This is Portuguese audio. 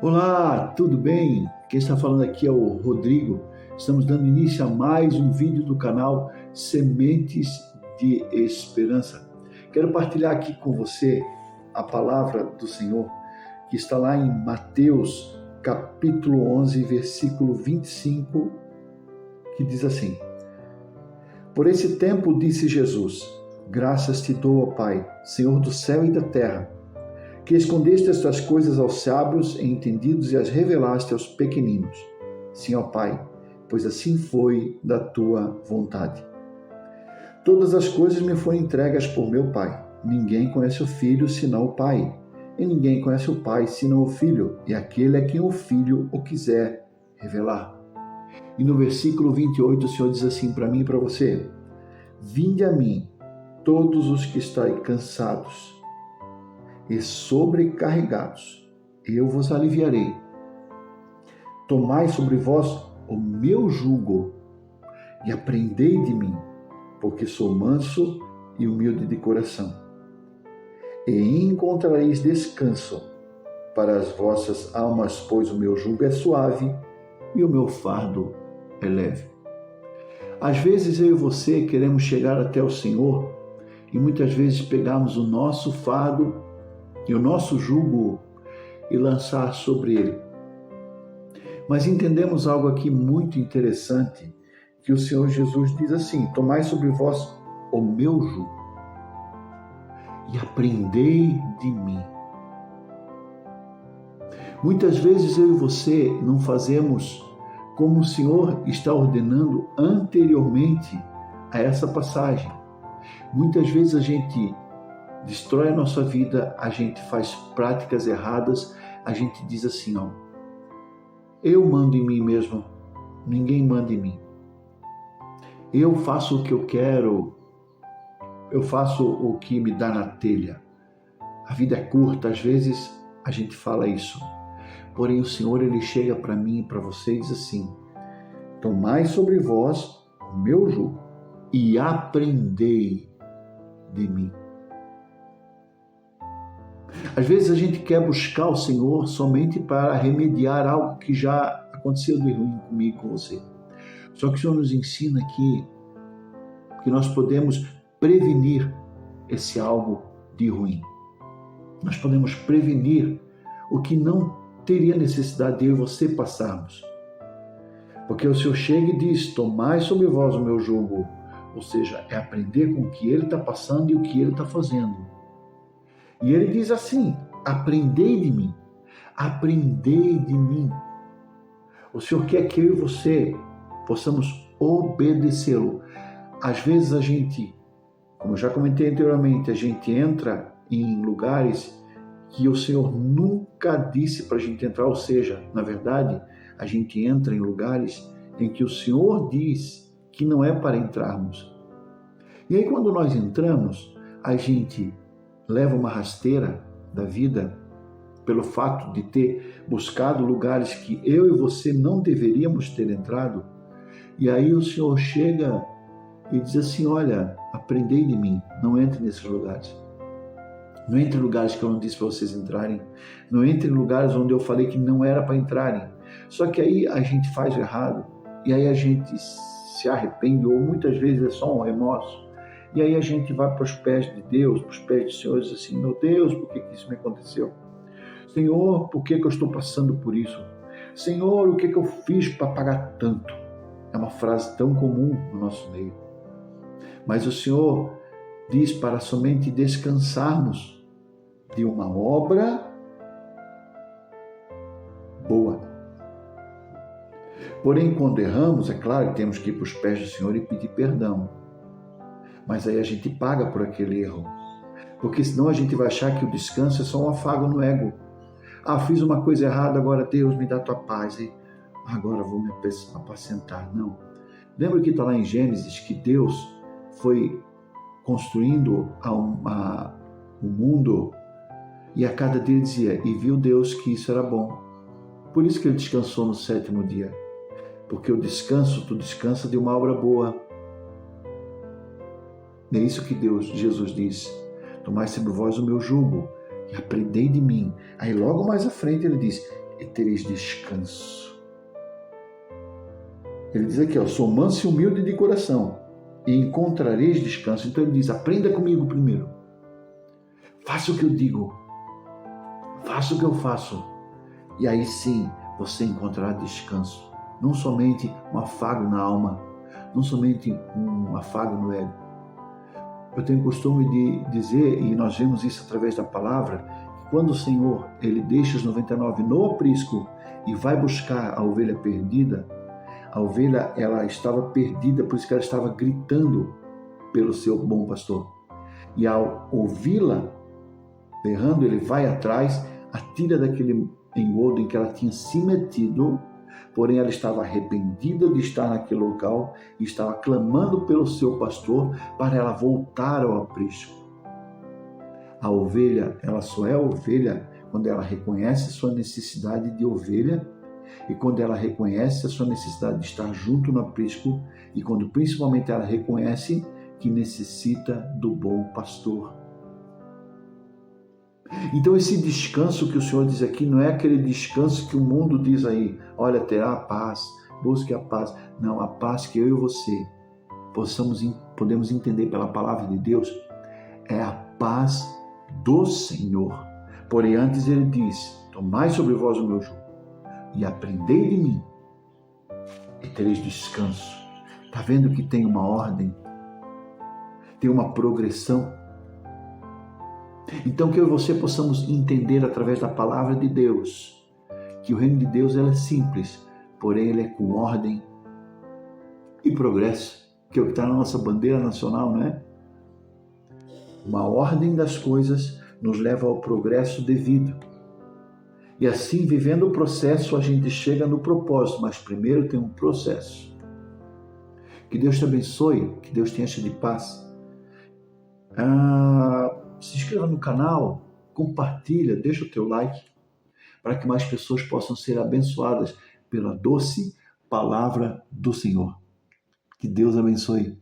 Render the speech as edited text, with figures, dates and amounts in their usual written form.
Olá, tudo bem? Quem está falando aqui é o Rodrigo. Estamos dando início a mais um vídeo do canal Sementes de Esperança. Quero partilhar aqui com você a palavra do Senhor, que está lá em Mateus, capítulo 11, versículo 25, que diz assim: Por esse tempo disse Jesus: Graças te dou, ó Pai, Senhor do céu e da terra, que escondeste estas coisas aos sábios e entendidos e as revelaste aos pequeninos. Sim, ó Pai, pois assim foi da tua vontade. Todas as coisas me foram entregas por meu Pai. Ninguém conhece o Filho senão o Pai, e ninguém conhece o Pai senão o Filho, e aquele a quem o Filho o quiser revelar. E no versículo 28 o Senhor diz assim para mim e para você: Vinde a mim, todos os que estáis cansados e sobrecarregados, eu vos aliviarei. Tomai sobre vós o meu jugo e aprendei de mim, porque sou manso e humilde de coração. E encontrareis descanso para as vossas almas, pois o meu jugo é suave e o meu fardo é leve. Às vezes eu e você queremos chegar até o Senhor e muitas vezes pegamos o nosso fardo e o nosso jugo e lançar sobre ele. Mas entendemos algo aqui muito interessante, que o Senhor Jesus diz assim: Tomai sobre vós o meu jugo e aprendei de mim. Muitas vezes eu e você não fazemos como o Senhor está ordenando anteriormente a essa passagem. Muitas vezes a gente destrói a nossa vida, a gente faz práticas erradas, a gente diz assim, ó, eu mando em mim mesmo, ninguém manda em mim. Eu faço o que eu quero, eu faço o que me dá na telha. A vida é curta, às vezes a gente fala isso. Porém o Senhor, Ele chega para mim e para você e diz assim: Tomai sobre vós o meu jugo e aprendei de mim. Às vezes a gente quer buscar o Senhor somente para remediar algo que já aconteceu de ruim comigo, com você. Só que o Senhor nos ensina aqui que nós podemos prevenir esse algo de ruim. Nós podemos prevenir o que não teria necessidade de eu e você passarmos. Porque o Senhor chega e diz: Tomai sobre vós o meu jugo. Ou seja, é aprender com o que Ele está passando e o que Ele está fazendo. E Ele diz assim: aprendei de mim, aprendei de mim. O Senhor quer que eu e você possamos obedecê-lo. Às vezes a gente, como eu já comentei anteriormente, a gente entra em lugares que o Senhor nunca disse para a gente entrar, ou seja, na verdade, a gente entra em lugares em que o Senhor diz que não é para entrarmos. E aí quando nós entramos, a gente leva uma rasteira da vida pelo fato de ter buscado lugares que eu e você não deveríamos ter entrado. E aí o Senhor chega e diz assim: olha, aprendei de mim, não entre nesses lugares. Não entre em lugares que eu não disse para vocês entrarem. Não entre em lugares onde eu falei que não era para entrarem. Só que aí a gente faz o errado e aí a gente se arrepende, ou muitas vezes é só um remorso. E aí a gente vai para os pés de Deus, para os pés do Senhor, e diz assim: meu Deus, por que isso me aconteceu? Senhor, por que eu estou passando por isso? Senhor, o que eu fiz para pagar tanto? É uma frase tão comum no nosso meio. Mas o Senhor diz para somente descansarmos de uma obra boa. Porém, quando erramos, é claro que temos que ir para os pés do Senhor e pedir perdão. Mas aí a gente paga por aquele erro. Porque senão a gente vai achar que o descanso é só um afago no ego. Ah, fiz uma coisa errada, agora Deus me dá a tua paz. E agora vou me apacentar. Não. Lembra que está lá em Gênesis que Deus foi construindo o mundo e a cada dia dizia: e viu Deus que isso era bom. Por isso que ele descansou no 7º dia. Porque o descanso, tu descansa de uma obra boa. É isso que Jesus diz: Tomai sobre vós o meu jugo e aprendei de mim. Aí logo mais à frente ele diz: e tereis descanso. Ele diz aqui, sou manso e humilde de coração e encontrareis descanso. Então ele diz, aprenda comigo primeiro. Faça o que eu digo. Faça o que eu faço. E aí sim, você encontrará descanso. Não somente um afago na alma, não somente um afago no ego. Eu tenho o costume de dizer, e nós vemos isso através da palavra, que quando o Senhor ele deixa os 99 no aprisco e vai buscar a ovelha perdida, a ovelha ela estava perdida, por isso que ela estava gritando pelo seu bom pastor. E ao ouvi-la berrando, ele vai atrás, a tira daquele engodo em que ela tinha se metido, porém ela estava arrependida de estar naquele local e estava clamando pelo seu pastor para ela voltar ao aprisco. A ovelha, ela só é ovelha quando ela reconhece sua necessidade de ovelha e quando ela reconhece a sua necessidade de estar junto no aprisco e quando principalmente ela reconhece que necessita do bom pastor. Então esse descanso que o Senhor diz aqui não é aquele descanso que o mundo diz aí, olha, terá a paz, busque a paz. Não, a paz que eu e você podemos entender pela palavra de Deus é a paz do Senhor. Porém, antes ele diz, tomai sobre vós o meu jugo e aprendei de mim e tereis descanso. Está vendo que tem uma ordem, tem uma progressão. Então que eu e você possamos entender através da palavra de Deus que o reino de Deus é simples, porém ele é com ordem e progresso, que é o que está na nossa bandeira nacional, não é? Uma ordem das coisas nos leva ao progresso devido. E assim, vivendo o processo, a gente chega no propósito, mas primeiro tem um processo. Que Deus te abençoe, que Deus te encha de paz. Se inscreva no canal, compartilha, deixa o teu like, para que mais pessoas possam ser abençoadas pela doce palavra do Senhor. Que Deus abençoe.